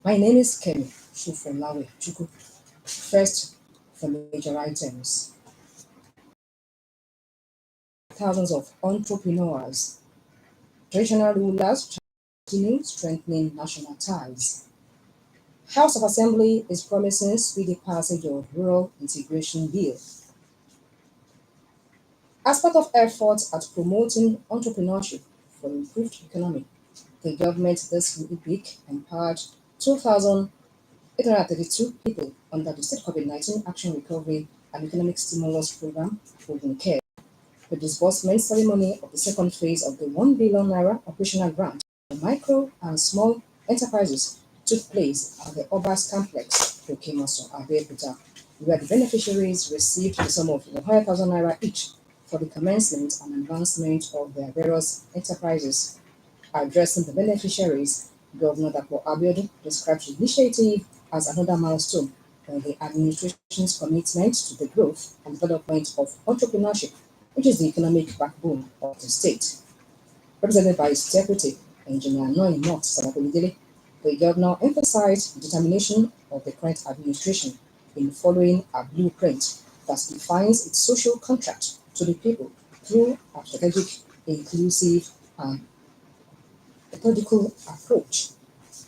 My name is Kemi Shufolawe Chuku. First, the major items. Thousands of entrepreneurs, traditional rulers continue strengthening national ties. House of Assembly is promising speedy passage of Rural Integration Bill. As part of efforts at promoting entrepreneurship for improved economy, the government this week empowered 2,832 people under the State COVID-19 Action Recovery and Economic Stimulus Program, Golden Care. The disbursement ceremony of the second phase of the 1 billion naira operational grant for micro and small enterprises took place at the Obas Complex, Okemaso, Abeokuta, where the beneficiaries received the sum of 100,000 naira each for the commencement and advancement of their various enterprises. Addressing the beneficiaries, Governor Dapo Abiodun described the initiative as another milestone in the administration's commitment to the growth and development of entrepreneurship, which is the economic backbone of the state. Represented by his deputy, Engineer Noi Mott Sanakolidele, the governor emphasized the determination of the current administration in following a blueprint that defines its social contract to the people through a strategic, inclusive, and methodical approach,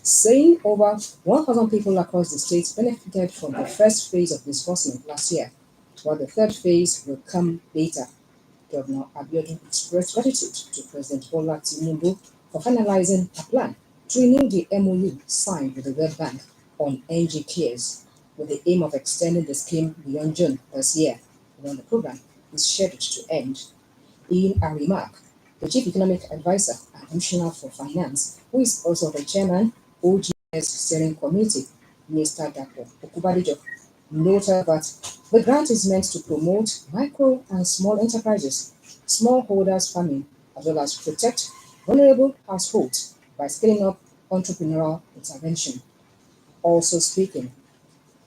saying over 1,000 people across the state benefited from the first phase of disbursement last year, while the third phase will come later. Governor Abiodun expressed gratitude to President Bola Tinubu for finalizing a plan to renew the MOU signed with the World Bank on NG Cares, with the aim of extending the scheme beyond June this year, when the program is scheduled to end. In a remark, the Chief Economic Advisor and Commissioner for Finance, who is also the Chairman, OGS Steering Committee, Mr. Dapo Okubadejo, noted that the grant is meant to promote micro and small enterprises, smallholders farming, as well as protect vulnerable households by scaling up entrepreneurial intervention. Also speaking,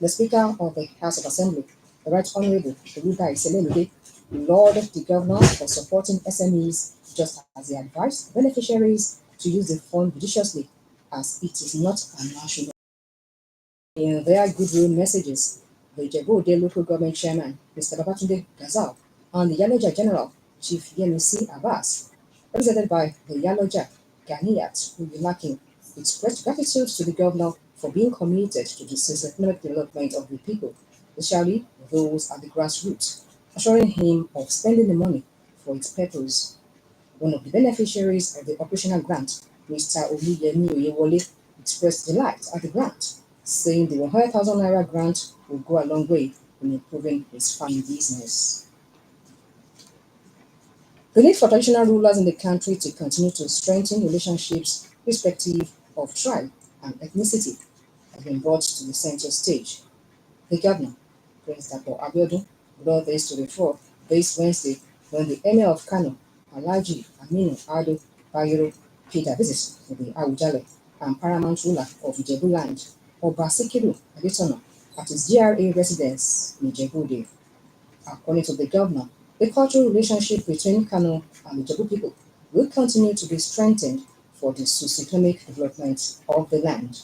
the Speaker of the House of Assembly, the Right Honorable Oluda Iselelode, lauded the governor for supporting SMEs just as he advised beneficiaries to use the fund judiciously as it is not a national. In their goodwill messages, the Ijebu-Ode local government chairman, Mr. Babatunde Gazal, and the Yaloja General, Chief Yemisi Abbas, represented by the Yaloja Ganiyat Uyulakin, expressed gratitude to the governor for being committed to the socio-economic development of the people, especially those at the grassroots, assuring him of spending the money for its purpose. One of the beneficiaries of the operational grant, Mr. Oluyemi Oyewole, expressed delight at the grant, saying the 100,000 naira grant will go a long way in improving his farming business. The need for traditional rulers in the country to continue to strengthen relationships irrespective of tribe and ethnicity has been brought to the center stage. The governor, Prince Dapo Abiodun, brought this to the fore this Wednesday when the Emir of Kano, Alhaji Aminu Ado Bayero, paid a visit to the Awujale and paramount ruler of Ijebu land, Oba Sikiru Adetona, at his GRA residence in Ijebu-Ode. According to the governor, the cultural relationship between Kano and the Ijebu people will continue to be strengthened for the socio-economic development of the land.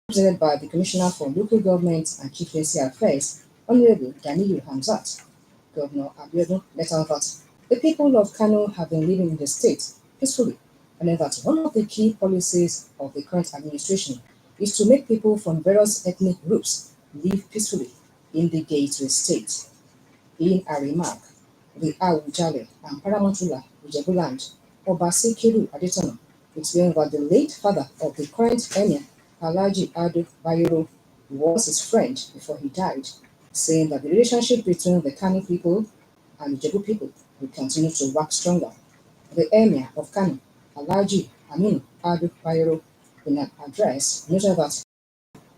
Represented by the Commissioner for Local Government and Chieftaincy Affairs, Honorable Ganiyu Hamzat, Governor Abiodun let out that the people of Kano have been living in the state peacefully, and that one of the key policies of the current administration is to make people from various ethnic groups live peacefully in the gateway state. In a remark, the Awujale and paramount ruler of Ijebuland, Oba Sikiru Adetona, explained that the late father of the current emir, Alhaji Ado Bayero, was his friend before he died, saying that the relationship between the Kano people and the Ijebu people will continue to work stronger. The emir of Kano, Alhaji Aminu Ado Bayero, in an address, noted that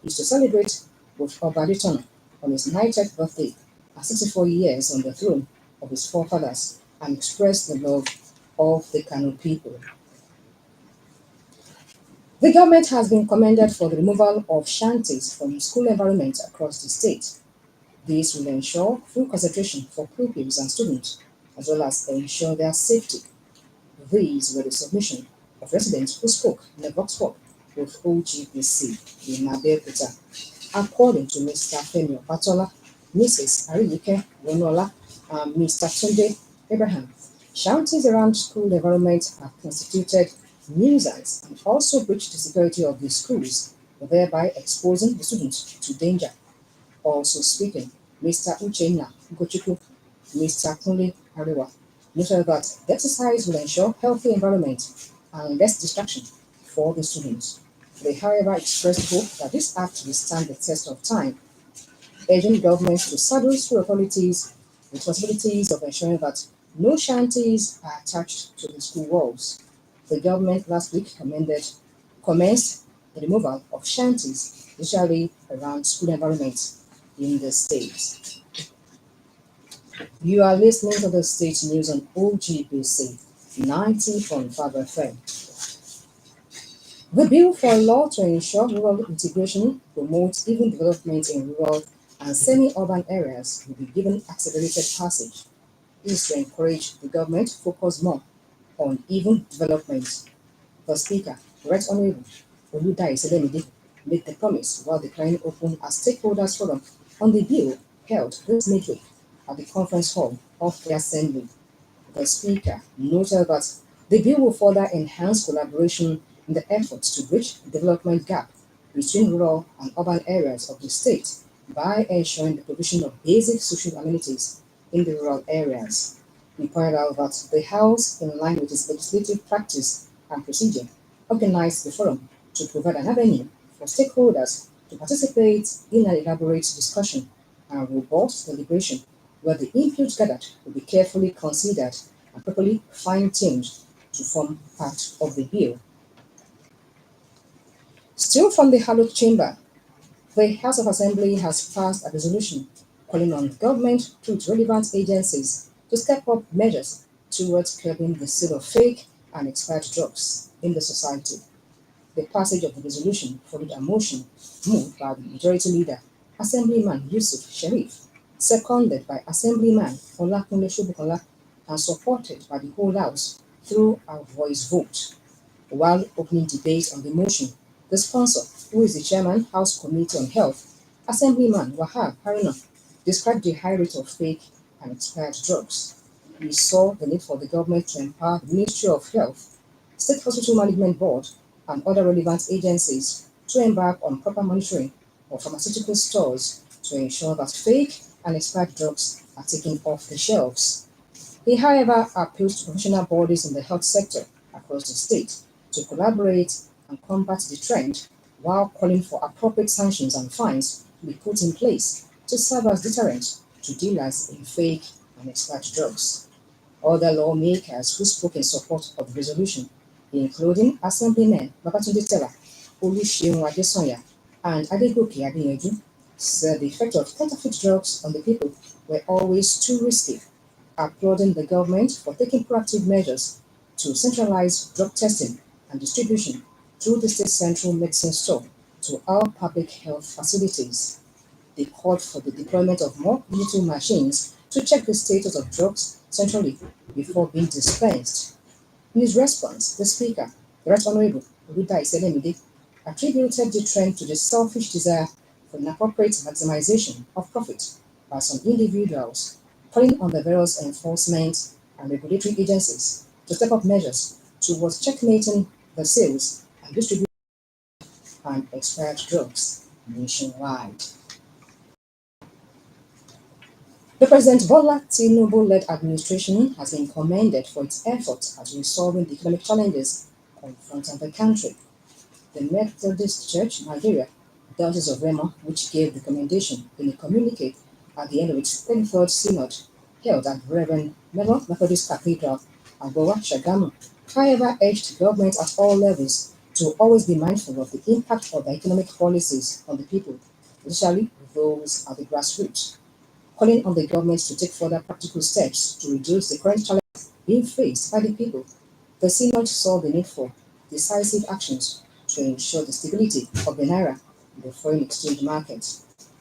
he is to celebrate with Oba Adetona on his 90th birthday at 64 years on the throne of his forefathers and express the love of the Kano people. The government has been commended for the removal of shanties from school environments across the state. This will ensure full concentration for pupils and students, as well as ensure their safety. These were the submission of residents who spoke in the Vox Pop with OGBC in Abeokuta. According to Mr. Femi Opatola, Mrs. Ariyike Wonola, and Mr. Tunde Abraham, shanties around school environment have constituted nuisance and also breached the security of the schools, thereby exposing the students to danger. Also speaking, Mr. Uchenna Ugochukwu, Mr. Kunle Ariwa, noted that the exercise will ensure healthy environment and less distraction for the students. They, however, expressed hope that this act will stand the test of time, urging governments to saddle school authorities with responsibilities of ensuring that no shanties are attached to the school walls. The government last week commenced the removal of shanties, usually around school environments in the state. You are listening to the state news on OGBC 90.5 FM. The bill for a law to ensure rural integration promotes even development in rural and semi-urban areas will be given accelerated passage. This is to encourage the government to focus more on even development. The Speaker, Right Honorable Oludai Selemide, made the promise while declaring open a stakeholders forum on the bill held this midweek at the conference hall of the Assembly. The Speaker noted that the bill will further enhance collaboration in the efforts to bridge the development gap between rural and urban areas of the state by ensuring the provision of basic social amenities in the rural areas. He pointed out that the House, in line with its legislative practice and procedure, organized the forum to provide an avenue for stakeholders to participate in an elaborate discussion and robust deliberation where the inputs gathered will be carefully considered and properly fine-tuned to form part of the bill. Still from the hallowed chamber, the House of Assembly has passed a resolution calling on government through its relevant agencies to step up measures towards curbing the sale of fake and expired drugs in the society. The passage of the resolution followed a motion moved by the Majority Leader, Assemblyman Yusuf Sharif, seconded by Assemblyman Olakunle Shobukola, and supported by the whole House through a voice vote. While opening debate on the motion, the sponsor, who is the Chairman, House Committee on Health, Assemblyman Wahab Haruna, described the high rate of fake and expired drugs. He saw the need for the government to empower the Ministry of Health, State Hospital Management Board, and other relevant agencies to embark on proper monitoring of pharmaceutical stores to ensure that fake and expired drugs are taken off the shelves. He, however, appealed to professional bodies in the health sector across the state to collaborate and combat the trend while calling for appropriate sanctions and fines to be put in place to serve as deterrent to dealers in fake and expired drugs. Other lawmakers who spoke in support of the resolution, including Assemblymen Babatunde Stella, Oluseun Adesanya, and Adegoke Adeyanju, said the effect of counterfeit drugs on the people were always too risky, applauding the government for taking proactive measures to centralize drug testing and distribution through the state central medicine store to all public health facilities. They called for the deployment of more digital machines to check the status of drugs centrally before being dispensed. In his response, the Speaker, the Right Honorable Oludai Selemide, attributed the trend to the selfish desire for inappropriate maximization of profit by some individuals, calling on the various enforcement and regulatory agencies to step up measures towards checkmating the sales and distribution and expired drugs nationwide. The President Bola Tinubu-led administration has been commended for its efforts at resolving the economic challenges confronting the country. The Methodist Church, Nigeria, Diocese of Rema, which gave the commendation in a communique at the end of its 33rd Synod, held at Reverend Melo Methodist Cathedral, Agbowa, Shagamu, however urged government at all levels to always be mindful of the impact of their economic policies on the people, especially those at the grassroots, calling on the government to take further practical steps to reduce the current challenges being faced by the people. The Synod saw the need for decisive actions to ensure the stability of the Naira in the foreign exchange market.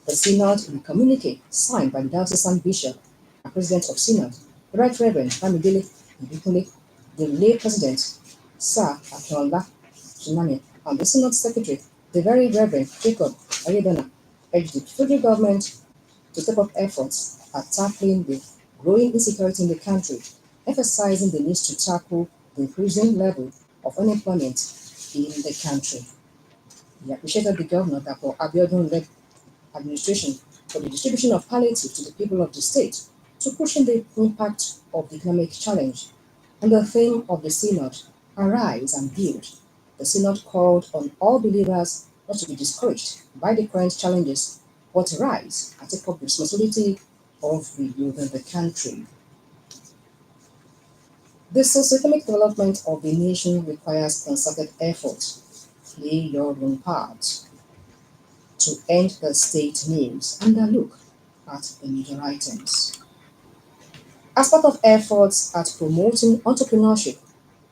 The Synod, in a communique signed by the diocesan bishop and president of Synod, the Right Reverend Bamidele Ibikunle, the lay president, Sir Akinola Tsunami, and the Synod Secretary, the Very Reverend Jacob Ayedona, urged the federal government to step up efforts at tackling the growing insecurity in the country, emphasizing the need to tackle the increasing level of unemployment in the country. He appreciated the governor Dapo Abiodun-led administration for the distribution of palliative to the people of the state to cushion the impact of the economic challenge. And the theme of the synod, Arise and Build, the synod called on all believers not to be discouraged by the current challenges, but rise and take up the responsibility of rebuilding the country. The socioeconomic development of the nation requires concerted effort. Play your own part to end the state news and a look at the major items. As part of efforts at promoting entrepreneurship,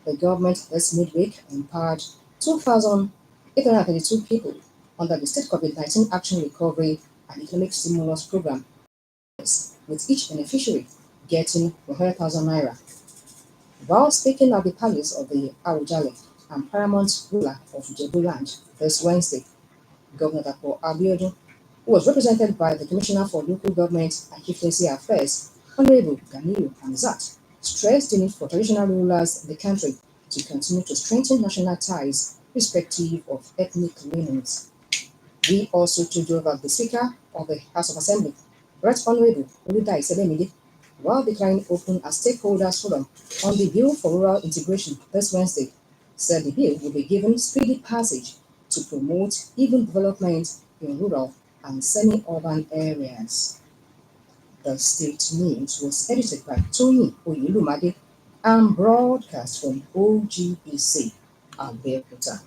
the government this midweek empowered 2,832 people under the State COVID-19 Action Recovery and Economic Stimulus Program, with each beneficiary getting 100,000 naira. While speaking at the palace of the Awujale and paramount ruler of Jebuland this Wednesday, Governor Dapo Abiodun, who was represented by the Commissioner for Local Government and Chieftaincy Affairs, Honorable Ganiyu Hamzat, stressed the need for traditional rulers in the country to continue to strengthen national ties irrespective of ethnic leanings. We also took over the Speaker of the House of Assembly, Right Honorable Oludai Sebemide, while declaring open a stakeholders forum on the Bill for Rural Integration this Wednesday, said the bill will be given speedy passage to promote even development in rural and semi-urban areas. The state news was edited by Tony Oyelumade and broadcast from OGBC Abeokuta.